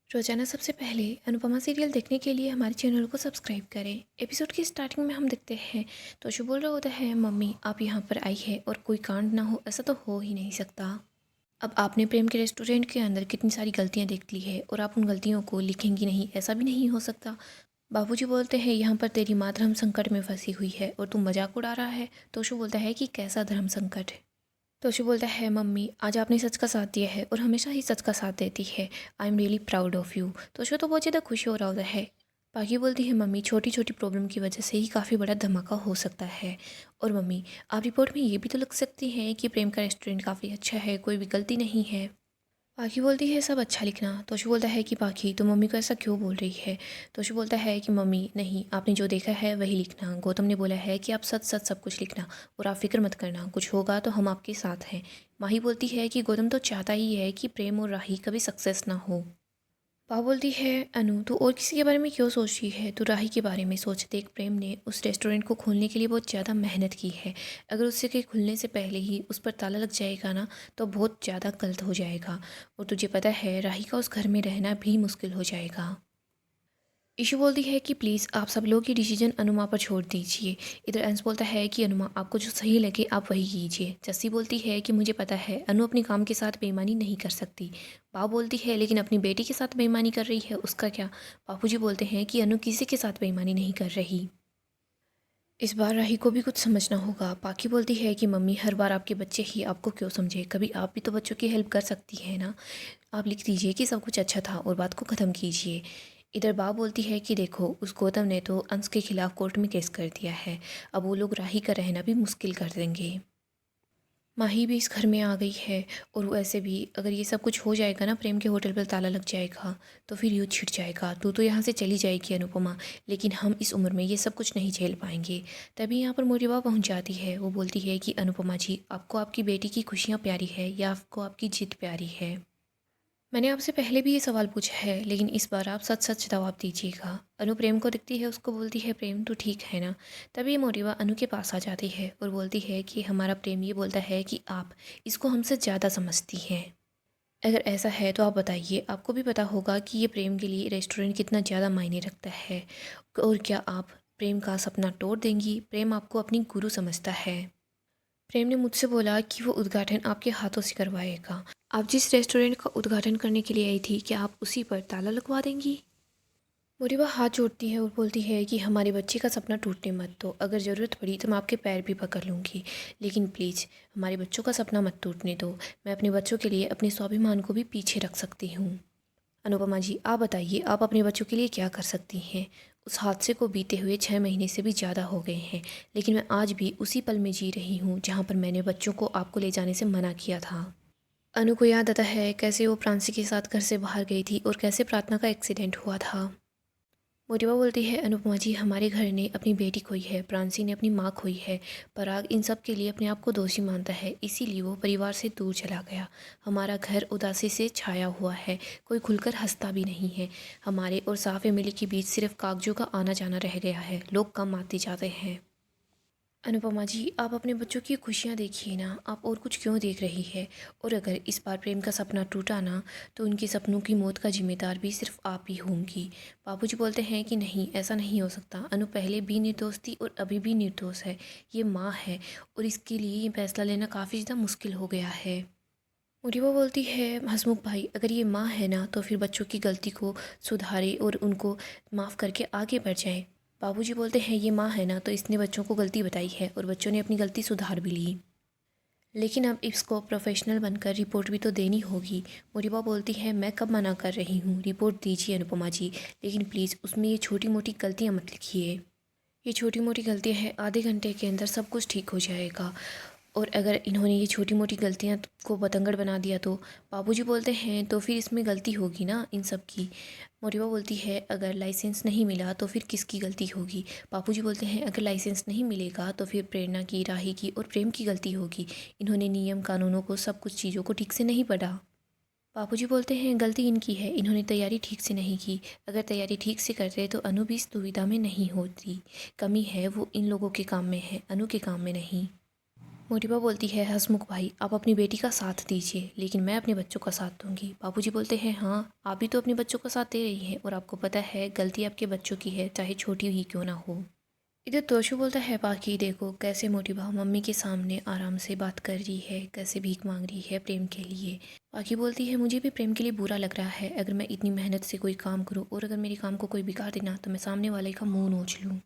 रोजाना सबसे पहले अनुपमा सीरियल देखने के लिए हमारे चैनल को सब्सक्राइब करें। एपिसोड की स्टार्टिंग में हम देखते हैं तोशु बोल रहा होता है, मम्मी आप यहाँ पर आई है और कोई कांड ना हो, ऐसा तो हो ही नहीं सकता। अब आपने प्रेम के रेस्टोरेंट के अंदर कितनी सारी गलतियाँ देख ली है और आप उन गलतियों को लिखेंगी नहीं, ऐसा भी नहीं हो सकता। बाबूजी बोलते हैं यहाँ पर तेरी माँ धर्म संकट में फंसी हुई है और तू मजाक उड़ा रहा है। तोशु बोलता है कि कैसा धर्म संकट है। तोशु बोलता है, मम्मी आज आपने सच का साथ दिया है और हमेशा ही सच का साथ देती है। I am really proud of you. Toshu तो बहुत ज़्यादा खुश हो रहा होता है। पागी बोलती है, मम्मी छोटी छोटी प्रॉब्लम की वजह से ही काफ़ी बड़ा धमाका हो सकता है। और मम्मी आप रिपोर्ट में ये भी तो लिख सकती हैं कि प्रेम का रेस्टोरेंट काफ़ी अच्छा है, कोई भी गलती नहीं है। पाखी बोलती है, सब अच्छा लिखना। तोशु बोलता है कि पाखी तो मम्मी को ऐसा क्यों बोल रही है। तोशु बोलता है कि मम्मी नहीं, आपने जो देखा है वही लिखना। गौतम ने बोला है कि आप सच सच सब कुछ लिखना और आप फिक्र मत करना, कुछ होगा तो हम आपके साथ हैं। माही बोलती है कि गौतम तो चाहता ही है कि प्रेम और राही कभी सक्सेस ना हो। पापा बोलती है, अनु तू और किसी के बारे में क्यों सोच रही है, तू राही के बारे में सोच। देख प्रेम ने उस रेस्टोरेंट को खोलने के लिए बहुत ज़्यादा मेहनत की है। अगर उससे के खुलने से पहले ही उस पर ताला लग जाएगा ना तो बहुत ज़्यादा गलत हो जाएगा। और तुझे पता है राही का उस घर में रहना भी मुश्किल हो जाएगा। ईशु बोलती है कि प्लीज़ आप सब लोग ये डिसीजन अनुमा पर छोड़ दीजिए। इधर अंश बोलता है कि अनुमा आपको जो सही लगे आप वही कीजिए। जस्सी बोलती है कि मुझे पता है अनु अपनी काम के साथ बेईमानी नहीं कर सकती। बाप बोलती है लेकिन अपनी बेटी के साथ बेईमानी कर रही है, उसका क्या। बापूजी बोलते हैं कि अनु किसी के साथ बेईमानी नहीं कर रही। इस बार राही को भी कुछ समझना होगा। पाखी बोलती है कि मम्मी हर बार आपके बच्चे ही आपको क्यों समझे, कभी आप भी तो बच्चों की हेल्प कर सकती हैं ना। आप लिख दीजिए कि सब कुछ अच्छा था और बात को ख़त्म कीजिए। इधर बाप बोलती है कि देखो उस गौतम ने तो अंश के खिलाफ कोर्ट में केस कर दिया है, अब वो लोग राही का रहना भी मुश्किल कर देंगे। माही भी इस घर में आ गई है और वैसे भी अगर ये सब कुछ हो जाएगा ना, प्रेम के होटल पर ताला लग जाएगा तो फिर युद्ध छिड़ जाएगा। तू तो यहाँ से चली जाएगी अनुपमा, लेकिन हम इस उम्र में ये सब कुछ नहीं झेल पाएंगे। तभी यहाँ पर मोरिबा पहुँच जाती है। वो बोलती है कि अनुपमा जी आपको आपकी बेटी की खुशियाँ प्यारी है या आपको आपकी जिद प्यारी है। मैंने आपसे पहले भी ये सवाल पूछा है लेकिन इस बार आप सच सच जवाब दीजिएगा। अनु प्रेम को दिखती है, उसको बोलती है, प्रेम तू ठीक है ना। तभी मोरिवा अनु के पास आ जाती है और बोलती है कि हमारा प्रेम ये बोलता है कि आप इसको हमसे ज़्यादा समझती हैं। अगर ऐसा है तो आप बताइए, आपको भी पता होगा कि ये प्रेम के लिए रेस्टोरेंट कितना ज़्यादा मायने रखता है। और क्या आप प्रेम का सपना तोड़ देंगी। प्रेम आपको अपनी गुरु समझता है। प्रेम ने मुझसे बोला कि वो उद्घाटन आपके हाथों से करवाएगा। आप जिस रेस्टोरेंट का उद्घाटन करने के लिए आई थी, क्या आप उसी पर ताला लगवा देंगी। मुरीबा हाथ जोड़ती है और बोलती है कि हमारे बच्चे का सपना टूटने मत दो, अगर ज़रूरत पड़ी तो मैं आपके पैर भी पकड़ लूँगी, लेकिन प्लीज़ हमारे बच्चों का सपना मत टूटने दो। मैं अपने बच्चों के लिए अपने स्वाभिमान को भी पीछे रख सकती हूँ। अनुपमा जी आप बताइए, आप अपने बच्चों के लिए क्या कर सकती हैं। उस हादसे को बीते हुए 6 महीने से भी ज़्यादा हो गए हैं, लेकिन मैं आज भी उसी पल में जी रही हूँ जहाँ पर मैंने बच्चों को आपको ले जाने से मना किया था। अनु को याद आता है कैसे वो प्रांसी के साथ घर से बाहर गई थी और कैसे प्रार्थना का एक्सीडेंट हुआ था। मोटिवा बोलती है, अनुपमा जी हमारे घर ने अपनी बेटी खोई है, प्रांसी ने अपनी माँ खोई है, पराग इन सब के लिए अपने आप को दोषी मानता है, इसीलिए वो परिवार से दूर चला गया। हमारा घर उदासी से छाया हुआ है, कोई खुलकर हंसता भी नहीं है। हमारे और साफ फैमिली के बीच सिर्फ कागजों का आना जाना रह गया है, लोग कम आते जाते हैं। अनुपमा जी आप अपने बच्चों की खुशियाँ देखिए ना, आप और कुछ क्यों देख रही है। और अगर इस बार प्रेम का सपना टूटा ना तो उनके सपनों की मौत का जिम्मेदार भी सिर्फ आप ही होंगी। बाबूजी बोलते हैं कि नहीं ऐसा नहीं हो सकता, अनु पहले भी निर्दोष थी और अभी भी निर्दोष है, ये माँ है और इसके लिए ये फैसला लेना काफ़ी ज़्यादा मुश्किल हो गया है। मुरीबा बोलती है, हसमुख भाई अगर ये माँ है ना तो फिर बच्चों की गलती को सुधारे और उनको माफ़ करके आगे बढ़ जाए। बाबूजी बोलते हैं ये माँ है ना तो इसने बच्चों को गलती बताई है और बच्चों ने अपनी गलती सुधार भी ली, लेकिन अब इसको प्रोफेशनल बनकर रिपोर्ट भी तो देनी होगी। मुरीबा बोलती है मैं कब मना कर रही हूँ, रिपोर्ट दीजिए अनुपमा जी, लेकिन प्लीज़ उसमें ये छोटी मोटी गलतियाँ मत लिखिए। ये छोटी मोटी गलतियाँ हैं, आधे घंटे के अंदर सब कुछ ठीक हो जाएगा। और अगर इन्होंने ये छोटी मोटी गलतियाँ को बतंगड़ बना दिया तो बाबूजी बोलते हैं तो फिर इसमें गलती होगी ना इन सब की। मोरिबा बोलती है अगर लाइसेंस नहीं मिला तो फिर किसकी गलती होगी। बाबूजी बोलते हैं अगर लाइसेंस नहीं मिलेगा तो फिर प्रेरणा की, राही की और प्रेम की गलती होगी। इन्होंने नियम कानूनों को, सब कुछ चीज़ों को ठीक से नहीं पढ़ा। बाबूजी बोलते हैं गलती इनकी है, इन्होंने तैयारी ठीक से नहीं की। अगर तैयारी ठीक से करते तो अनु भी इस दुविधा में नहीं होती। कमी है वो इन लोगों के काम में है, अनु के काम में नहीं। मोटिबा बोलती है, हसमुख भाई आप अपनी बेटी का साथ दीजिए, लेकिन मैं अपने बच्चों का साथ दूंगी। बाबूजी बोलते हैं, हाँ आप भी तो अपने बच्चों का साथ दे रही हैं और आपको पता है गलती आपके बच्चों की है, चाहे छोटी ही क्यों ना हो। इधर तोशु बोलता है, बाकी देखो कैसे मोटिबा मम्मी के सामने आराम से बात कर रही है, कैसे भीख मांग रही है प्रेम के लिए। बाकी बोलती है, मुझे भी प्रेम के लिए बुरा लग रहा है, अगर मैं इतनी मेहनत से कोई काम करूँ और अगर मेरे काम को कोई बिगाड़ देना तो मैं सामने वाले का मुंह नोच लूँ।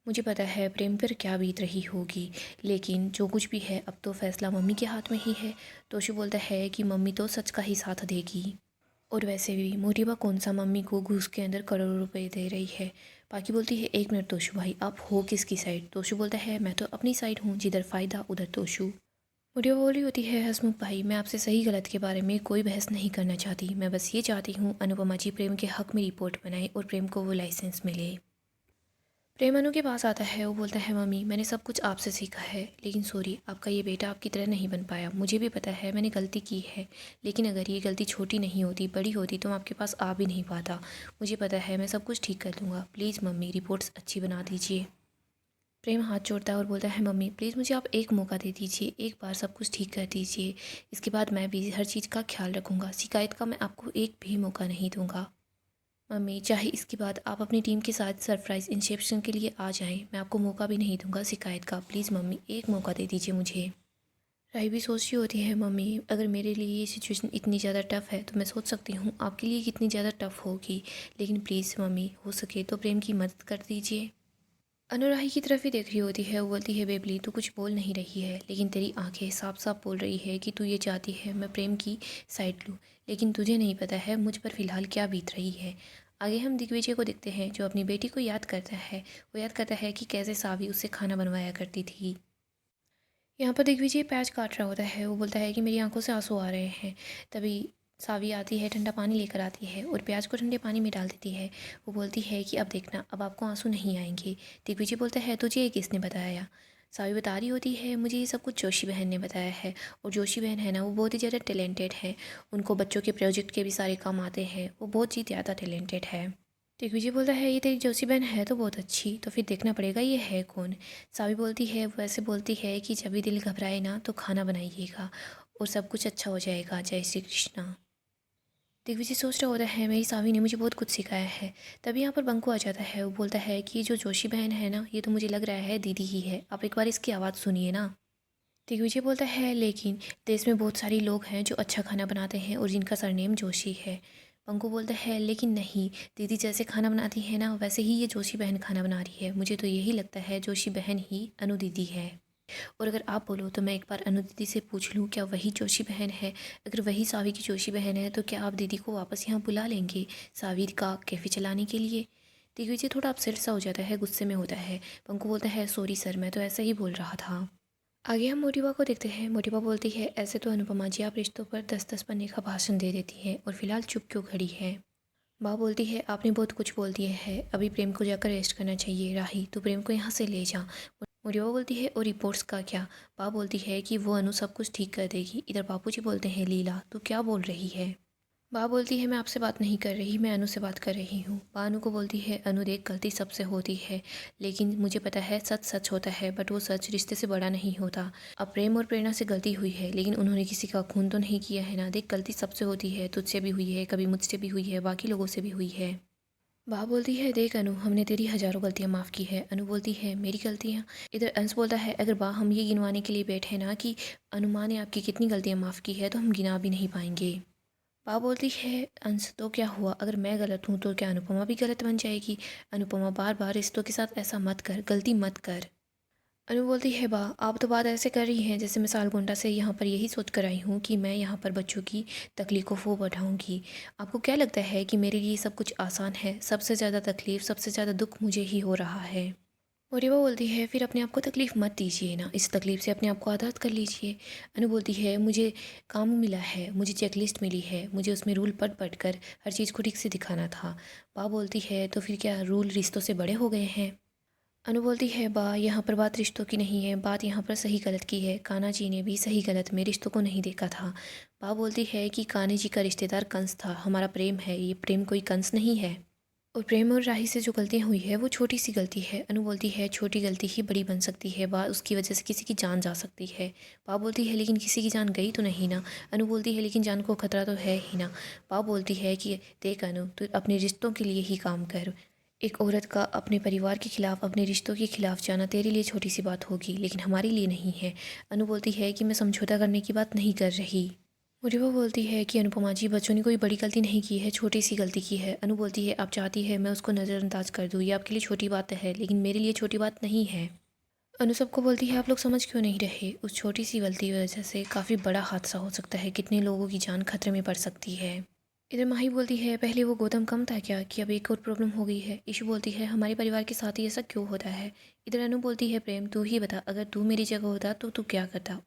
मुझे पता है प्रेम पर क्या बीत रही होगी, लेकिन जो कुछ भी है अब तो फैसला मम्मी के हाथ में ही है। तोशु बोलता है कि मम्मी तो सच का ही साथ देगी, और वैसे भी मोटिबा कौन सा मम्मी को घूस के अंदर करोड़ों रुपए दे रही है। बाकी बोलती है, एक मिनट तोशु भाई आप हो किसकी साइड। तोशु बोलता है, मैं तो अपनी साइड हूँ, जिधर फ़ायदा उधर तोशु। मोटिबा बोली होती है, हसमुख भाई मैं आपसे सही गलत के बारे में कोई बहस नहीं करना चाहती, मैं बस ये चाहती हूँ अनुपमा जी प्रेम के हक में रिपोर्ट बनाए और प्रेम को वो लाइसेंस मिले। प्रेम अनु के पास आता है, वो बोलता है, मम्मी मैंने सब कुछ आपसे सीखा है, लेकिन सॉरी आपका ये बेटा आपकी तरह नहीं बन पाया। मुझे भी पता है मैंने गलती की है, लेकिन अगर ये गलती छोटी नहीं होती बड़ी होती तो मैं आपके पास आ भी नहीं पाता। मुझे पता है मैं सब कुछ ठीक कर लूँगा, प्लीज़ मम्मी रिपोर्ट्स अच्छी बना दीजिए। प्रेम हाथ जोड़ता है और बोलता है, मम्मी प्लीज़ मुझे आप एक मौका दे दीजिए, एक बार सब कुछ ठीक कर दीजिए, इसके बाद मैं भी हर चीज़ का ख्याल रखूँगा, शिकायत का मैं आपको एक भी मौका नहीं दूँगा। मम्मी चाहे इसके बाद आप अपनी टीम के साथ सरप्राइज़ इंसेप्शन के लिए आ जाएं, मैं आपको मौका भी नहीं दूंगा शिकायत का, प्लीज़ मम्मी एक मौका दे दीजिए मुझे। राही भी सोच रही होती है, मम्मी अगर मेरे लिए ये सिचुएशन इतनी ज़्यादा टफ़ है तो मैं सोच सकती हूँ आपके लिए कितनी ज़्यादा टफ़ होगी, लेकिन प्लीज़ मम्मी हो सके तो प्रेम की मदद कर दीजिए। अनुराही की तरफ ही देख रही होती है, वो बोलती है, बेबली तू कुछ बोल नहीं रही है, लेकिन तेरी आंखें साफ साफ बोल रही है कि तू ये चाहती है मैं प्रेम की साइड लूँ, लेकिन तुझे नहीं पता है मुझ पर फ़िलहाल क्या बीत रही है। आगे हम दिग्विजय को देखते हैं जो अपनी बेटी को याद करता है। वो याद करता है कि कैसे सावी उससे खाना बनवाया करती थी। यहाँ पर दिग्विजय प्याज काट रहा होता है, वो बोलता है कि मेरी आंखों से आंसू आ रहे हैं। तभी सावी आती है, ठंडा पानी लेकर आती है और प्याज को ठंडे पानी में डाल देती है। वो बोलती है कि अब देखना अब आपको आंसू नहीं आएंगे। दिग्विजय बोलता है, तुझे ये किसने बताया। सावी बता रही होती है, मुझे ये सब कुछ जोशी बहन ने बताया है, और जोशी बहन है ना वो बहुत ही ज़्यादा टैलेंटेड है, उनको बच्चों के प्रोजेक्ट के भी सारे काम आते हैं, वो बहुत ही ज़्यादा टैलेंटेड है। दिग्विजय बोलता है, ये तेरी जोशी बहन है तो बहुत अच्छी, तो फिर देखना पड़ेगा ये है कौन। सावी बोलती है, वो ऐसे बोलती है कि जब भी दिल घबराए ना तो खाना बनाइएगा और सब कुछ अच्छा हो जाएगा, जय श्री कृष्णा। दिग्विजय सोच रहा होता है, मेरी सावी ने मुझे बहुत कुछ सिखाया है। तभी यहाँ पर बंकू आ जाता है, वो बोलता है कि ये जो जोशी बहन है ना ये तो मुझे लग रहा है दीदी ही है, आप एक बार इसकी आवाज़ सुनिए ना। दिग्विजय बोलता है, लेकिन देश में बहुत सारे लोग हैं जो अच्छा खाना बनाते हैं और जिनका सरनेम जोशी है। पंकु बोलता है, लेकिन नहीं, दीदी जैसे खाना बनाती है ना वैसे ही ये जोशी बहन खाना बना रही है, मुझे तो यही लगता है जोशी बहन ही अनु दीदी है। और अगर आप बोलो तो मैं एक बार अनु दीदी से पूछ लूँ क्या वही जोशी बहन है। अगर वही सावी की जोशी बहन है तो क्या आप दीदी को वापस यहाँ बुला लेंगे सावी का कैफ़े चलाने के लिए। दिग्विजय थोड़ा अपसेट सा हो जाता है, गुस्से में होता है। पंकु बोलता है, सॉरी सर मैं तो ऐसा ही बोल रहा था। आगे हम मोटिवा को देखते हैं। मोटिवा बोलती है, ऐसे तो अनुपमा जी आप रिश्तों पर 10-10 पन्ने का भाषण दे देती हैं और फिलहाल चुप क्यों खड़ी है। बा बोलती है, आपने बहुत कुछ बोल दिया है, अभी प्रेम को जाकर रेस्ट करना चाहिए। राही तू प्रेम को यहाँ से ले जा। मोटिवा बोलती है, और रिपोर्ट्स का क्या। बा बोलती है कि वो अनु सब कुछ ठीक कर देगी। इधर बापूजी बोलते हैं, लीला तू क्या बोल रही है। बा बोलती है, मैं आपसे बात नहीं कर रही, मैं अनु से बात कर रही हूँ। बा अनु को बोलती है, अनु देख गलती सबसे होती है, लेकिन मुझे पता है सच सच होता है, बट वो सच रिश्ते से बड़ा नहीं होता। अब प्रेम और प्रेरणा से गलती हुई है, लेकिन उन्होंने किसी का खून तो नहीं किया है ना। देख गलती सबसे होती है, तुझसे भी हुई है, कभी मुझसे भी हुई है, बाकी लोगों से भी हुई है। बा बोलती है, देख अनु हमने तेरी हज़ारों गलतियाँ माफ़ की है। अनु बोलती है, मेरी गलतियाँ। इधर अंश बोलता है, अगर बा हम ये गिनवाने के लिए बैठे ना कि अनुमा ने आपकी कितनी गलतियाँ माफ़ की है तो हम गिना भी नहीं पाएंगे। बा बोलती है, अंश तो क्या हुआ, अगर मैं गलत हूँ तो क्या अनुपमा भी गलत बन जाएगी। अनुपमा बार बार रिश्तों के साथ ऐसा मत कर, गलती मत कर। अनु बोलती है, बा आप तो बात ऐसे कर रही हैं जैसे मैं सालगोंडा से यहाँ पर यही सोच कर आई हूँ कि मैं यहाँ पर बच्चों की तकलीफ को वो बढ़ाऊँगी। आपको क्या लगता है कि मेरे लिए सब कुछ आसान है। सबसे ज़्यादा तकलीफ़ सबसे ज़्यादा दुख मुझे ही हो रहा है। और वो बोलती है, फिर अपने आप को तकलीफ़ मत दीजिए ना, इस तकलीफ़ से अपने आप को आज़ाद कर लीजिए। अनु बोलती है, मुझे काम मिला है, मुझे चेकलिस्ट मिली है, मुझे उसमें रूल पढ़ पढ़ कर हर चीज़ को ठीक से दिखाना था। बा बोलती है, तो फिर क्या रूल रिश्तों से बड़े हो गए हैं। अनु बोलती है, बा यहाँ पर बात रिश्तों की नहीं है, बात यहाँ पर सही गलत की है। कान्हा जी ने भी सही गलत में रिश्तों को नहीं देखा था। बा बोलती है कि कान्हा जी का रिश्तेदार कंस था, हमारा प्रेम है, ये प्रेम कोई कंस नहीं है। और प्रेम और राही से जो गलतियाँ हुई है वो छोटी सी गलती है। अनु बोलती है छोटी गलती ही बड़ी बन सकती है, बा उसकी वजह से किसी की जान जा सकती है। पा बोलती है लेकिन किसी की जान गई तो नहीं ना। अनु बोलती है लेकिन जान को खतरा तो है ही ना। पा बोलती है कि देख अनु, तू अपने रिश्तों के लिए ही काम कर। एक औरत का अपने परिवार के खिलाफ, अपने रिश्तों के खिलाफ जाना तेरे लिए छोटी सी बात होगी, लेकिन हमारे लिए नहीं है। अनु बोलती है कि मैं समझौता करने की बात नहीं कर रही। मुझे बोलती है कि अनुपमा जी, बच्चों ने कोई बड़ी गलती नहीं की है, छोटी सी गलती की है। अनु बोलती है आप चाहती है मैं उसको नज़रअंदाज कर दूँ, ये आपके लिए छोटी बात है लेकिन मेरे लिए छोटी बात नहीं है। अनु सबको बोलती है आप लोग समझ क्यों नहीं रहे, उस छोटी सी गलती की वजह से काफ़ी बड़ा हादसा हो सकता है, कितने लोगों की जान खतरे में पड़ सकती है। इधर माही बोलती है पहले वो गौतम कम था क्या, कि अब एक और प्रॉब्लम हो गई है। ईशु बोलती है हमारे परिवार के साथ ही ऐसा क्यों होता है। इधर अनु बोलती है प्रेम तू ही बता, अगर तू मेरी जगह होता तो तू क्या करता।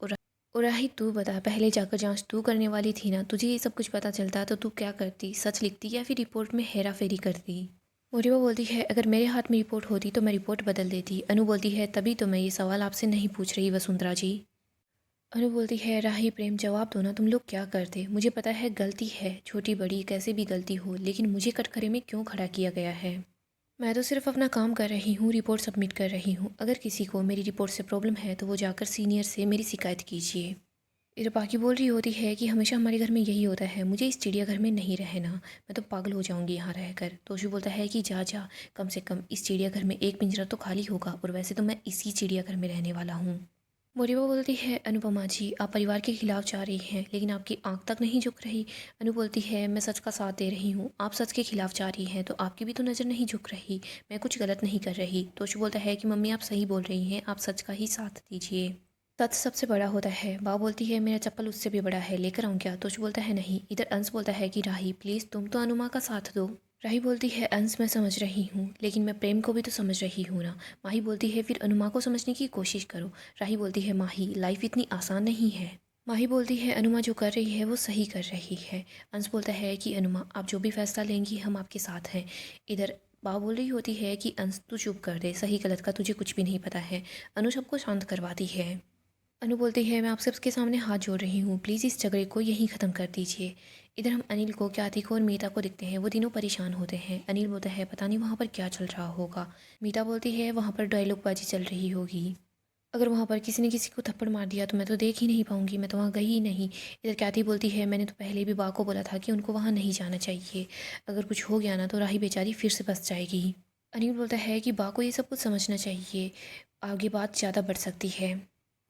और राही तू बता, पहले जाकर जांच तू करने वाली थी ना, तुझे ये सब कुछ पता चलता तो तू क्या करती, सच लिखती या फिर रिपोर्ट में हेरा फेरी करती। मोरिबा बोलती है अगर मेरे हाथ में रिपोर्ट होती तो मैं रिपोर्ट बदल देती। अनु बोलती है तभी तो मैं ये सवाल आपसे नहीं पूछ रही वसुंधरा जी। अनु बोलती है राही प्रेम जवाब दो ना, तुम लोग क्या करते। मुझे पता है गलती है, छोटी बड़ी कैसे भी गलती हो, लेकिन मुझे कटघरे में क्यों खड़ा किया गया है। मैं तो सिर्फ अपना काम कर रही हूँ, रिपोर्ट सबमिट कर रही हूँ। अगर किसी को मेरी रिपोर्ट से प्रॉब्लम है तो वो जाकर सीनियर से मेरी शिकायत कीजिए। इधर बाकी बोल रही होती है कि हमेशा हमारे घर में यही होता है, मुझे इस चिड़ियाघर में नहीं रहना, मैं तो पागल हो जाऊंगी यहाँ रहकर। तोशु बोलता है कि जा जा, कम से कम इस चिड़ियाघर में एक पिंजरा तो खाली होगा, और वैसे तो मैं इसी चिड़ियाघर में रहने वाला हूँ। मोरिबा बोलती है अनुपमा जी आप परिवार के खिलाफ जा रही हैं, लेकिन आपकी आंख तक नहीं झुक रही। अनु बोलती है मैं सच का साथ दे रही हूँ, आप सच के खिलाफ जा रही हैं तो आपकी भी तो नज़र नहीं झुक रही, मैं कुछ गलत नहीं कर रही। तोशु बोलता है कि मम्मी आप सही बोल रही हैं, आप सच का ही साथ दीजिए। सच सबसे बड़ा होता है। बा बोलती है मेरा चप्पल उससे भी बड़ा है, लेकर आऊँ क्या। तोशु बोलता है नहीं। इधर अंश बोलता है कि राही प्लीज़ तुम तो अनुमा का साथ दो। राही बोलती है अंश मैं समझ रही हूँ, लेकिन मैं प्रेम को भी तो समझ रही हूँ ना। माही बोलती है फिर अनुमा को समझने की कोशिश करो। राही बोलती है माही लाइफ इतनी आसान नहीं है। माही बोलती है अनुमा जो कर रही है वो सही कर रही है। अंश बोलता है कि अनुमा आप जो भी फैसला लेंगी हम आपके साथ हैं। इधर बा बोल रही होती है कि अंश तू चुप कर दे, सही गलत का तुझे कुछ भी नहीं पता है। अनु सबको शांत करवाती है। अनु बोलती है मैं आप सबके सामने हाथ जोड़ रही हूँ, प्लीज़ इस झगड़े को यहीं ख़त्म कर दीजिए। इधर हम अनिल को, ख्याति को और मीता को दिखते हैं, वो तीनों परेशान होते हैं। अनिल बोलता है पता नहीं वहाँ पर क्या चल रहा होगा। मीता बोलती है वहाँ पर डायलॉगबाजी चल रही होगी, अगर वहाँ पर किसी ने किसी को थप्पड़ मार दिया तो मैं तो देख ही नहीं पाऊंगी, मैं तो वहाँ गई ही नहीं। इधर ख्याति बोलती है मैंने तो पहले भी बा को बोला था कि उनको वहाँ नहीं जाना चाहिए, अगर कुछ हो गया ना तो राही बेचारी फिर से फंस जाएगी। अनिल बोलता है कि बा को ये सब कुछ समझना चाहिए, आगे बात ज़्यादा बढ़ सकती है।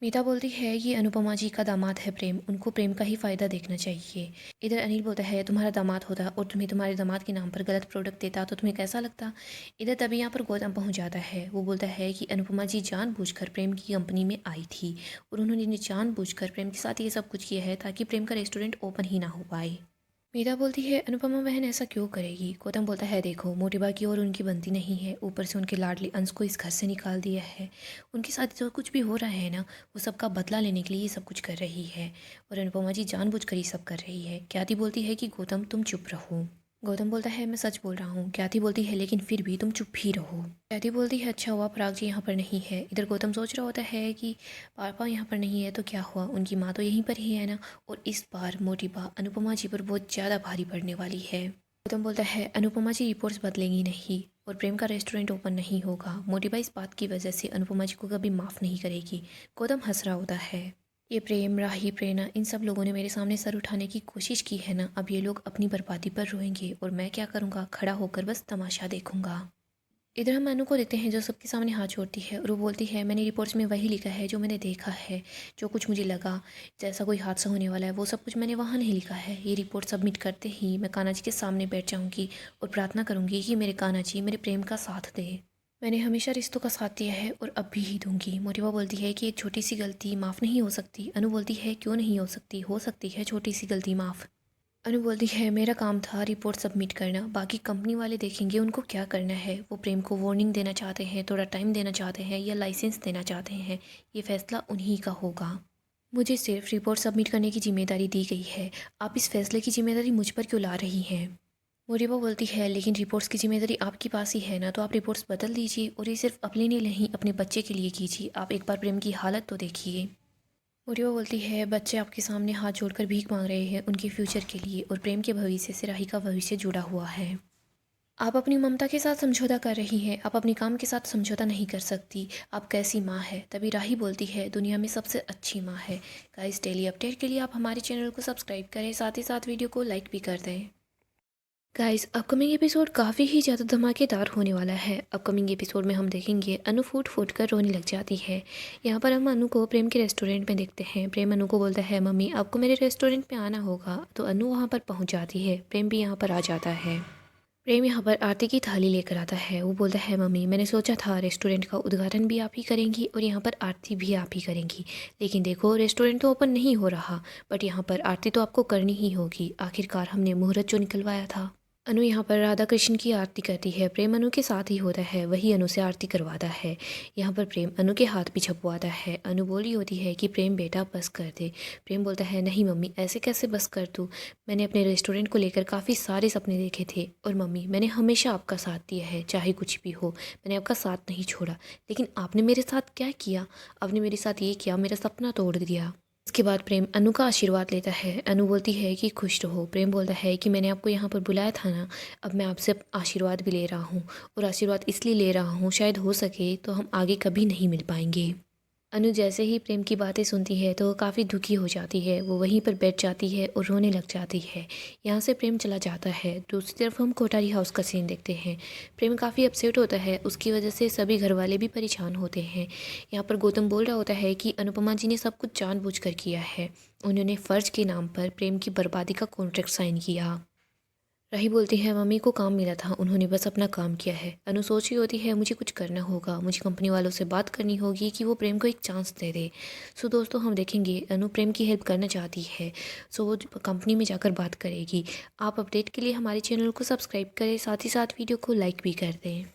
मीता बोलती है ये अनुपमा जी का दामाद है प्रेम, उनको प्रेम का ही फ़ायदा देखना चाहिए। इधर अनिल बोलता है तुम्हारा दामाद होता और तुम्हें तुम्हारे दामाद के नाम पर गलत प्रोडक्ट देता तो तुम्हें कैसा लगता। इधर तभी यहाँ पर गौतम पहुँच जाता है। वो बोलता है कि अनुपमा जी जानबूझकर प्रेम की कंपनी में आई थी, और उन्होंने जानबूझकर प्रेम के साथ ये सब कुछ किया है ताकि प्रेम का रेस्टोरेंट ओपन ही ना हो पाए। मीरा बोलती है अनुपमा बहन ऐसा क्यों करेगी। गौतम बोलता है देखो मोटिबा की और उनकी बनती नहीं है, ऊपर से उनके लाडले अंश को इस घर से निकाल दिया है, उनके साथ जो कुछ भी हो रहा है ना वो सबका बदला लेने के लिए ये सब कुछ कर रही है, और अनुपमा जी जानबूझकर ये सब कर रही है। ख्याति बोलती है कि गौतम तुम चुप रहो। गौतम बोलता है मैं सच बोल रहा हूँ। ख्याति बोलती है लेकिन फिर भी तुम चुप ही रहो। ख्याति बोलती है अच्छा हुआ पराग जी यहाँ पर नहीं है। इधर गौतम सोच रहा होता है कि पापा यहाँ पर नहीं है तो क्या हुआ, उनकी माँ तो यहीं पर ही है ना, और इस बार मोटी बा अनुपमा जी पर बहुत ज़्यादा भारी पड़ने वाली है। गौतम बोलता है अनुपमा जी रिपोर्ट्स बदलेंगी नहीं और प्रेम का रेस्टोरेंट ओपन नहीं होगा, मोटी बा इस बात की वजह से अनुपमा जी को कभी माफ़ नहीं करेगी। गौतम हंस रहा होता है। ये प्रेम राही प्रेरणा इन सब लोगों ने मेरे सामने सर उठाने की कोशिश की है ना, अब ये लोग अपनी बर्बादी पर रोएंगे और मैं क्या करूँगा, खड़ा होकर बस तमाशा देखूंगा। इधर हम अनु को देखते हैं जो सबके सामने हाथ जोड़ती है और वो बोलती है मैंने रिपोर्ट्स में वही लिखा है जो मैंने देखा है, जो कुछ मुझे लगा जैसा कोई हादसा होने वाला है वो सब कुछ मैंने वहाँ नहीं लिखा है। ये रिपोर्ट सबमिट करते ही मैं कान्हा जी के सामने बैठ जाऊँगी और प्रार्थना करूँगी कि मेरे कान्हा जी मेरे प्रेम का साथ दे। मैंने हमेशा रिश्तों का साथ दिया है और अब भी ही दूंगी। मोटिवा बोलती है कि एक छोटी सी गलती माफ़ नहीं हो सकती। अनु बोलती है क्यों नहीं हो सकती है छोटी सी गलती माफ़। अनु बोलती है मेरा काम था रिपोर्ट सबमिट करना, बाकी कंपनी वाले देखेंगे उनको क्या करना है, वो प्रेम को वार्निंग देना चाहते हैं, थोड़ा टाइम देना चाहते हैं या लाइसेंस देना चाहते हैं, ये फैसला उन्हीं का होगा। मुझे सिर्फ रिपोर्ट सबमिट करने की जिम्मेदारी दी गई है, आप इस फैसले की जिम्मेदारी मुझ पर क्यों ला रही हैं। मोरिबा बोलती है लेकिन रिपोर्ट्स की जिम्मेदारी आपके पास ही है ना, तो आप रिपोर्ट्स बदल दीजिए और ये सिर्फ अपने लिए नहीं अपने बच्चे के लिए कीजिए, आप एक बार प्रेम की हालत तो देखिए। मोरिबा बोलती है बच्चे आपके सामने हाथ जोड़कर भीख मांग रहे हैं उनके फ्यूचर के लिए, और प्रेम के भविष्य से राही का भविष्य जुड़ा हुआ है। आप अपनी ममता के साथ समझौता कर रही हैं, आप अपने काम के साथ समझौता नहीं कर सकती। आप कैसी माँ है? तभी राही बोलती है दुनिया में सबसे अच्छी माँ है। गाइस, डेली अपडेट के लिए आप हमारे चैनल को सब्सक्राइब करें, साथ ही साथ वीडियो को लाइक भी कर दें। गाइस, अपकमिंग एपिसोड काफ़ी ही ज़्यादा धमाकेदार होने वाला है। अपकमिंग एपिसोड में हम देखेंगे अनु फूट फूट कर रोने लग जाती है। यहाँ पर हम अनु को प्रेम के रेस्टोरेंट में देखते हैं। प्रेम अनु को बोलता है मम्मी आपको मेरे रेस्टोरेंट में आना होगा, तो अनु वहाँ पर पहुँच जाती है। प्रेम भी यहाँ पर आ जाता है। प्रेम यहाँ पर आरती की थाली लेकर आता है। वो बोलता है मम्मी मैंने सोचा था रेस्टोरेंट का उद्घाटन भी आप ही करेंगी और यहाँ पर आरती भी आप ही करेंगी, लेकिन देखो रेस्टोरेंट तो ओपन नहीं हो रहा, बट यहाँ पर आरती तो आपको करनी ही होगी। आखिरकार हमने मुहूर्त जो निकलवाया था। अनु यहाँ पर राधा कृष्ण की आरती करती है। प्रेम अनु के साथ ही होता है, वही अनु से आरती करवाता है। यहाँ पर प्रेम अनु के हाथ भी छपवाता है। अनु बोली होती है कि प्रेम बेटा बस कर दे। प्रेम बोलता है नहीं मम्मी ऐसे कैसे बस कर दूँ, मैंने अपने रेस्टोरेंट को लेकर काफ़ी सारे सपने देखे थे और मम्मी मैंने हमेशा आपका साथ दिया है, चाहे कुछ भी हो मैंने आपका साथ नहीं छोड़ा, लेकिन आपने मेरे साथ क्या किया? आपने मेरे साथ ये किया, मेरा सपना तोड़ दिया। इसके बाद प्रेम अनु का आशीर्वाद लेता है। अनु बोलती है कि खुश रहो। प्रेम बोलता है कि मैंने आपको यहाँ पर बुलाया था ना, अब मैं आपसे आशीर्वाद भी ले रहा हूँ, और आशीर्वाद इसलिए ले रहा हूँ शायद हो सके तो हम आगे कभी नहीं मिल पाएंगे। अनु जैसे ही प्रेम की बातें सुनती है तो वो काफ़ी दुखी हो जाती है। वो वहीं पर बैठ जाती है और रोने लग जाती है। यहाँ से प्रेम चला जाता है। दूसरी तरफ हम कोठारी हाउस का सीन देखते हैं। प्रेम काफ़ी अपसेट होता है, उसकी वजह से सभी घर वाले भी परेशान होते हैं। यहाँ पर गौतम बोल रहा होता है कि अनुपमा जी ने सब कुछ जानबूझकर किया है, उन्होंने फ़र्ज के नाम पर प्रेम की बर्बादी का कॉन्ट्रैक्ट साइन किया। राही बोलती है मम्मी को काम मिला था, उन्होंने बस अपना काम किया है। अनु सोच रही होती है मुझे कुछ करना होगा, मुझे कंपनी वालों से बात करनी होगी कि वो प्रेम को एक चांस दे दे। सो दोस्तों हम देखेंगे अनु प्रेम की हेल्प करना चाहती है, सो वो कंपनी में जाकर बात करेगी। आप अपडेट के लिए हमारे चैनल को सब्सक्राइब करें, साथ ही साथ वीडियो को लाइक भी कर दें।